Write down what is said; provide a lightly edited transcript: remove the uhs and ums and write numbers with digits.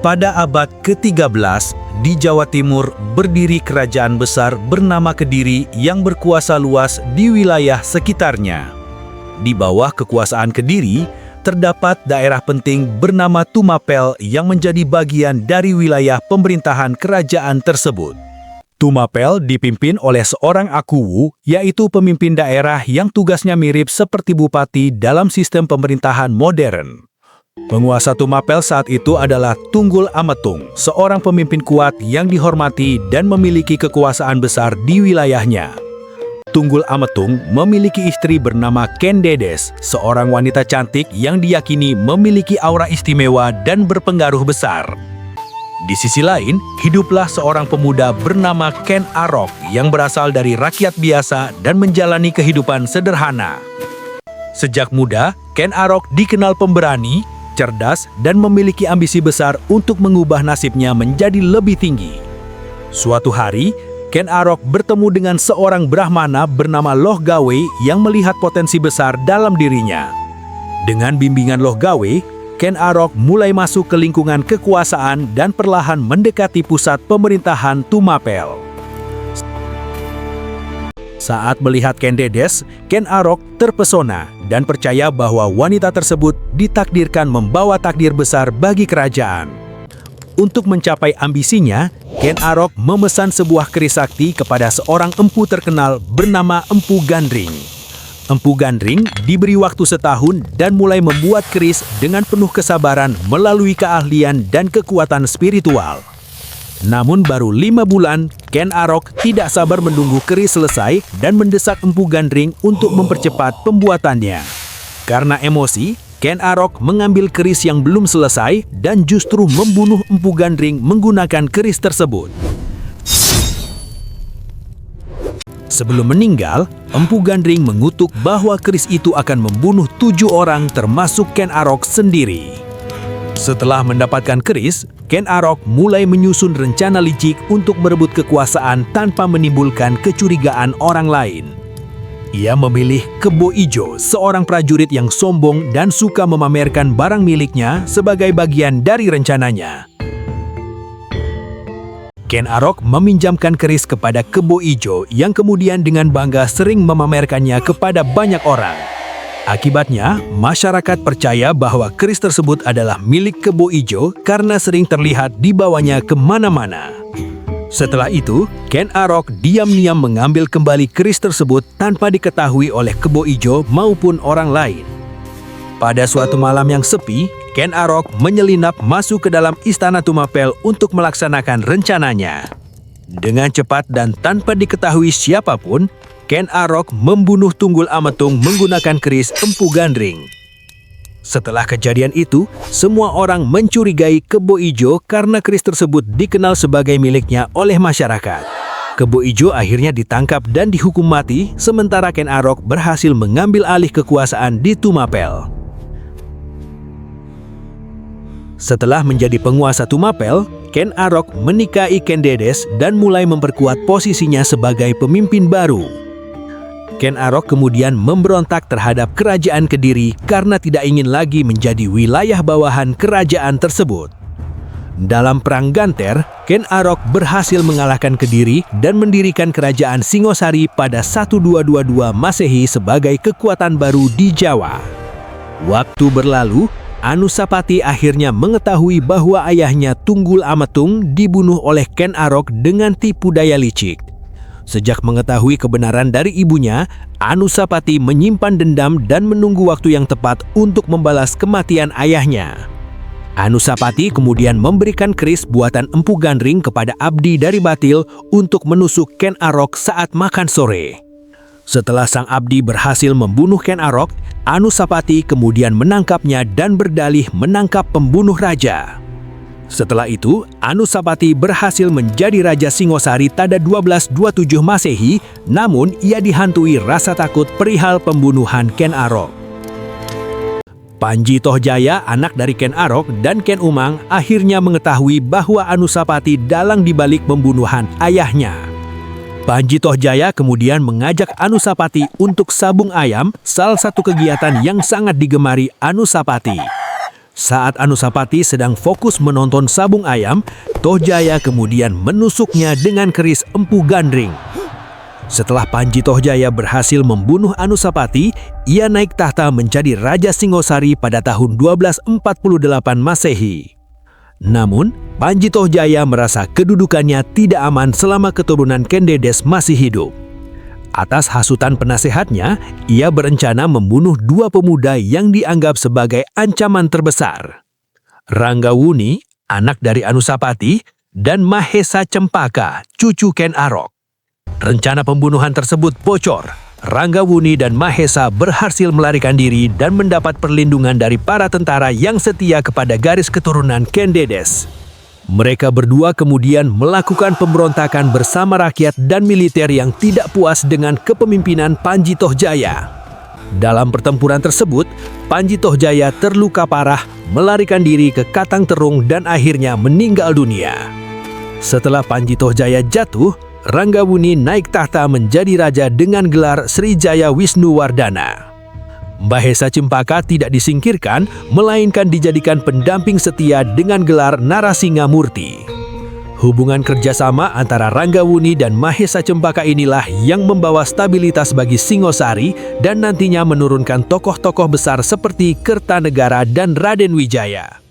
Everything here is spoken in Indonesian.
Pada abad ke-13, di Jawa Timur berdiri kerajaan besar bernama Kediri yang berkuasa luas di wilayah sekitarnya. Di bawah kekuasaan Kediri, terdapat daerah penting bernama Tumapel yang menjadi bagian dari wilayah pemerintahan kerajaan tersebut. Tumapel dipimpin oleh seorang Akuwu, yaitu pemimpin daerah yang tugasnya mirip seperti bupati dalam sistem pemerintahan modern. Penguasa Tumapel saat itu adalah Tunggul Ametung, seorang pemimpin kuat yang dihormati dan memiliki kekuasaan besar di wilayahnya. Tunggul Ametung memiliki istri bernama Ken Dedes, seorang wanita cantik yang diyakini memiliki aura istimewa dan berpengaruh besar. Di sisi lain, hiduplah seorang pemuda bernama Ken Arok yang berasal dari rakyat biasa dan menjalani kehidupan sederhana. Sejak muda, Ken Arok dikenal pemberani, cerdas, dan memiliki ambisi besar untuk mengubah nasibnya menjadi lebih tinggi. Suatu hari, Ken Arok bertemu dengan seorang Brahmana bernama Loh Gawe yang melihat potensi besar dalam dirinya. Dengan bimbingan Loh Gawe, Ken Arok mulai masuk ke lingkungan kekuasaan dan perlahan mendekati pusat pemerintahan Tumapel. Saat melihat Ken Dedes, Ken Arok terpesona dan percaya bahwa wanita tersebut ditakdirkan membawa takdir besar bagi kerajaan. Untuk mencapai ambisinya, Ken Arok memesan sebuah keris sakti kepada seorang empu terkenal bernama Empu Gandring. Empu Gandring diberi waktu setahun dan mulai membuat keris dengan penuh kesabaran melalui keahlian dan kekuatan spiritual. Namun baru 5 bulan, Ken Arok tidak sabar menunggu keris selesai dan mendesak Empu Gandring untuk mempercepat pembuatannya. Karena emosi, Ken Arok mengambil keris yang belum selesai dan justru membunuh Empu Gandring menggunakan keris tersebut. Sebelum meninggal, Empu Gandring mengutuk bahwa keris itu akan membunuh 7 orang termasuk Ken Arok sendiri. Setelah mendapatkan keris, Ken Arok mulai menyusun rencana licik untuk merebut kekuasaan tanpa menimbulkan kecurigaan orang lain. Ia memilih Kebo Ijo, seorang prajurit yang sombong dan suka memamerkan barang miliknya sebagai bagian dari rencananya. Ken Arok meminjamkan keris kepada Kebo Ijo yang kemudian dengan bangga sering memamerkannya kepada banyak orang. Akibatnya, masyarakat percaya bahwa keris tersebut adalah milik Kebo Ijo karena sering terlihat dibawanya kemana-mana. Setelah itu, Ken Arok diam-diam mengambil kembali keris tersebut tanpa diketahui oleh Kebo Ijo maupun orang lain. Pada suatu malam yang sepi, Ken Arok menyelinap masuk ke dalam istana Tumapel untuk melaksanakan rencananya. Dengan cepat dan tanpa diketahui siapapun, Ken Arok membunuh Tunggul Ametung menggunakan keris Empu Gandring. Setelah kejadian itu, semua orang mencurigai Kebo Ijo karena keris tersebut dikenal sebagai miliknya oleh masyarakat. Kebo Ijo akhirnya ditangkap dan dihukum mati, sementara Ken Arok berhasil mengambil alih kekuasaan di Tumapel. Setelah menjadi penguasa Tumapel, Ken Arok menikahi Ken Dedes dan mulai memperkuat posisinya sebagai pemimpin baru. Ken Arok kemudian memberontak terhadap kerajaan Kediri karena tidak ingin lagi menjadi wilayah bawahan kerajaan tersebut. Dalam Perang Ganter, Ken Arok berhasil mengalahkan Kediri dan mendirikan kerajaan Singosari pada 1222 Masehi sebagai kekuatan baru di Jawa. Waktu berlalu, Anusapati akhirnya mengetahui bahwa ayahnya Tunggul Ametung dibunuh oleh Ken Arok dengan tipu daya licik. Sejak mengetahui kebenaran dari ibunya, Anusapati menyimpan dendam dan menunggu waktu yang tepat untuk membalas kematian ayahnya. Anusapati kemudian memberikan keris buatan Empu Gandring kepada abdi dari Batil untuk menusuk Ken Arok saat makan sore. Setelah sang abdi berhasil membunuh Ken Arok, Anusapati kemudian menangkapnya dan berdalih menangkap pembunuh raja. Setelah itu, Anusapati berhasil menjadi Raja Singosari pada 1227 Masehi, namun ia dihantui rasa takut perihal pembunuhan Ken Arok. Panji Tohjaya, anak dari Ken Arok dan Ken Umang, akhirnya mengetahui bahwa Anusapati dalang dibalik pembunuhan ayahnya. Panji Tohjaya kemudian mengajak Anusapati untuk sabung ayam, salah satu kegiatan yang sangat digemari Anusapati. Saat Anusapati sedang fokus menonton sabung ayam, Tohjaya kemudian menusuknya dengan keris empu gandring. Setelah Panji Tohjaya berhasil membunuh Anusapati, ia naik tahta menjadi Raja Singosari pada tahun 1248 Masehi. Namun, Panji Tohjaya merasa kedudukannya tidak aman selama keturunan Kendedes masih hidup. Atas hasutan penasehatnya, ia berencana membunuh dua pemuda yang dianggap sebagai ancaman terbesar. Ranggawuni, anak dari Anusapati, dan Mahesa Cempaka, cucu Ken Arok. Rencana pembunuhan tersebut bocor. Ranggawuni dan Mahesa berhasil melarikan diri dan mendapat perlindungan dari para tentara yang setia kepada garis keturunan Kendedes. Mereka berdua kemudian melakukan pemberontakan bersama rakyat dan militer yang tidak puas dengan kepemimpinan Panji Tohjaya. Dalam pertempuran tersebut, Panji Tohjaya terluka parah, melarikan diri ke Katang Terung dan akhirnya meninggal dunia. Setelah Panji Tohjaya jatuh, Ranggawuni naik tahta menjadi raja dengan gelar Srijaya Wisnuwardana. Mahesa Cempaka tidak disingkirkan, melainkan dijadikan pendamping setia dengan gelar Narasingamurti. Hubungan kerjasama antara Ranggawuni dan Mahesa Cempaka inilah yang membawa stabilitas bagi Singosari dan nantinya menurunkan tokoh-tokoh besar seperti Kertanegara dan Raden Wijaya.